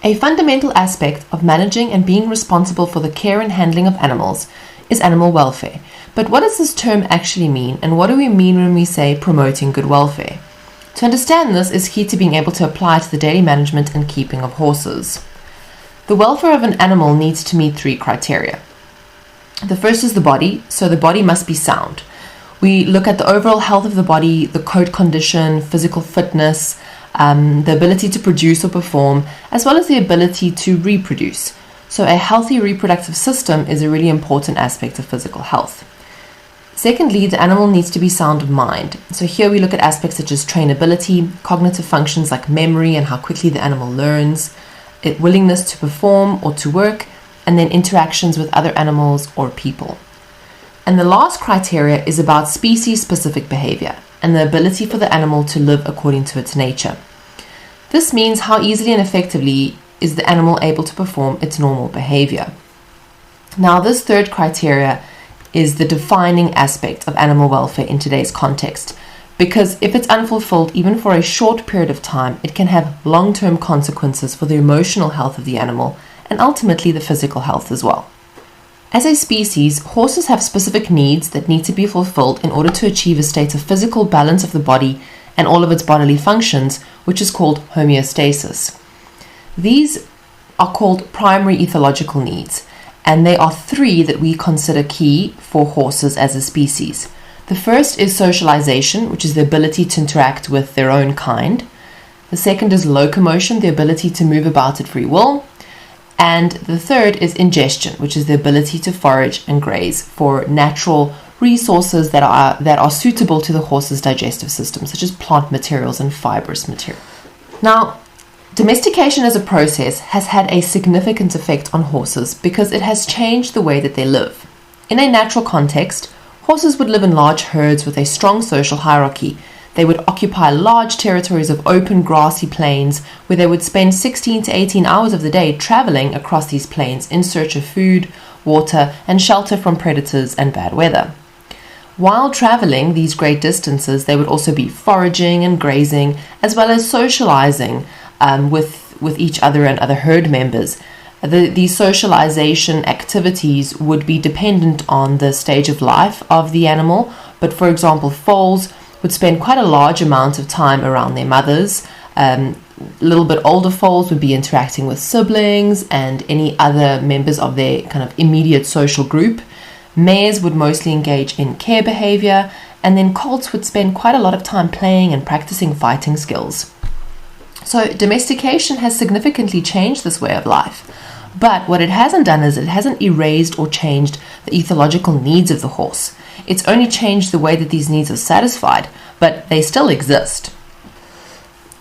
A fundamental aspect of managing and being responsible for the care and handling of animals is animal welfare. But what does this term actually mean, and what do we mean when we say promoting good welfare? To understand this is key to being able to apply to the daily management and keeping of horses. The welfare of an animal needs to meet 3 criteria. The first is the body, so the body must be sound. We look at the overall health of the body, the coat condition, physical fitness, the ability to produce or perform, as well as the ability to reproduce. So a healthy reproductive system is a really important aspect of physical health. Secondly, the animal needs to be sound of mind. So here we look at aspects such as trainability, cognitive functions like memory and how quickly the animal learns, willingness to perform or to work, and then interactions with other animals or people. And the last criteria is about species-specific behavior and the ability for the animal to live according to its nature. This means how easily and effectively is the animal able to perform its normal behavior. Now, this third criteria is the defining aspect of animal welfare in today's context, because if it's unfulfilled even for a short period of time, it can have long-term consequences for the emotional health of the animal and ultimately the physical health as well. As a species, horses have specific needs that need to be fulfilled in order to achieve a state of physical balance of the body and all of its bodily functions, which is called homeostasis. These are called primary ethological needs, and they are 3 that we consider key for horses as a species. The first is socialization, which is the ability to interact with their own kind. The second is locomotion, the ability to move about at free will. And the third is ingestion, which is the ability to forage and graze for natural resources that are suitable to the horse's digestive system, such as plant materials and fibrous material. Now, domestication as a process has had a significant effect on horses because it has changed the way that they live. In a natural context, horses would live in large herds with a strong social hierarchy. They would occupy large territories of open grassy plains where they would spend 16 to 18 hours of the day traveling across these plains in search of food, water, and shelter from predators and bad weather. While traveling these great distances, they would also be foraging and grazing, as well as socializing with each other and other herd members. These socialization activities would be dependent on the stage of life of the animal, but for example, foals would spend quite a large amount of time around their mothers. A little bit older foals would be interacting with siblings and any other members of their kind of immediate social group. Mares would mostly engage in care behavior, and then colts would spend quite a lot of time playing and practicing fighting skills. So domestication has significantly changed this way of life. But what it hasn't done is it hasn't erased or changed the ethological needs of the horse. It's only changed the way that these needs are satisfied, but they still exist.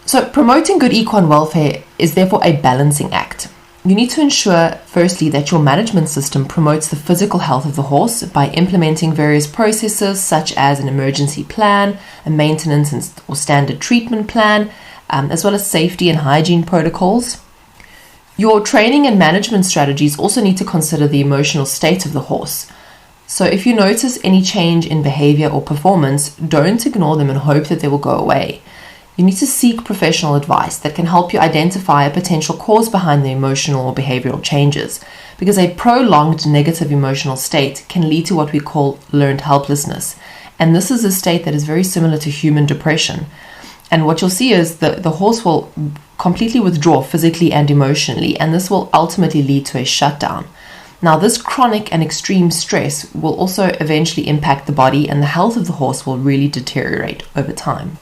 So promoting good equine welfare is therefore a balancing act. You need to ensure, firstly, that your management system promotes the physical health of the horse by implementing various processes such as an emergency plan, a maintenance or standard treatment plan, as well as safety and hygiene protocols. Your training and management strategies also need to consider the emotional state of the horse. So if you notice any change in behavior or performance, don't ignore them and hope that they will go away. You need to seek professional advice that can help you identify a potential cause behind the emotional or behavioral changes, because a prolonged negative emotional state can lead to what we call learned helplessness. And this is a state that is very similar to human depression. And what you'll see is that the horse will completely withdraw physically and emotionally, and this will ultimately lead to a shutdown. Now, this chronic and extreme stress will also eventually impact the body, and the health of the horse will really deteriorate over time.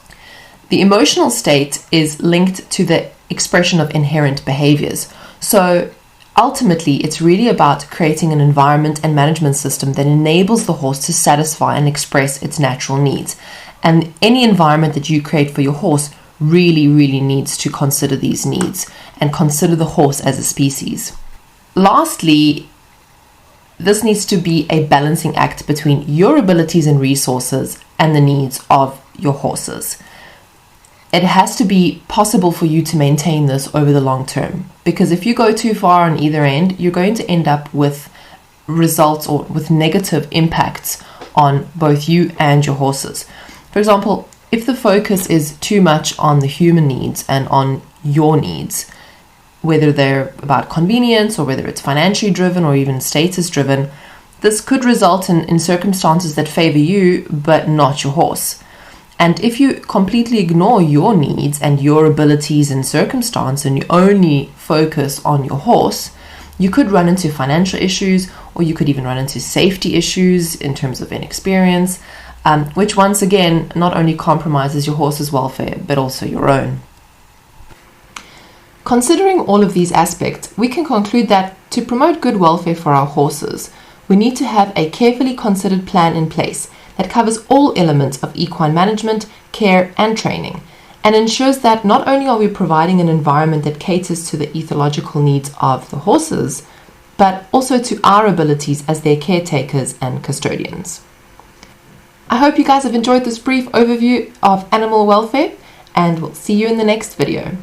The emotional state is linked to the expression of inherent behaviors. So ultimately, it's really about creating an environment and management system that enables the horse to satisfy and express its natural needs. And any environment that you create for your horse really needs to consider these needs and consider the horse as a species. Lastly, this needs to be a balancing act between your abilities and resources and the needs of your horses. It has to be possible for you to maintain this over the long term, because if you go too far on either end, you're going to end up with results or with negative impacts on both you and your horses. For example, if the focus is too much on the human needs and on your needs, whether they're about convenience or whether it's financially driven or even status driven, this could result in circumstances that favor you but not your horse. And if you completely ignore your needs and your abilities and circumstance and you only focus on your horse, you could run into financial issues, or you could even run into safety issues in terms of inexperience, which once again not only compromises your horse's welfare but also your own. Considering all of these aspects, we can conclude that to promote good welfare for our horses, we need to have a carefully considered plan in place that covers all elements of equine management, care, and training, and ensures that not only are we providing an environment that caters to the ethological needs of the horses, but also to our abilities as their caretakers and custodians. I hope you guys have enjoyed this brief overview of animal welfare, and we'll see you in the next video.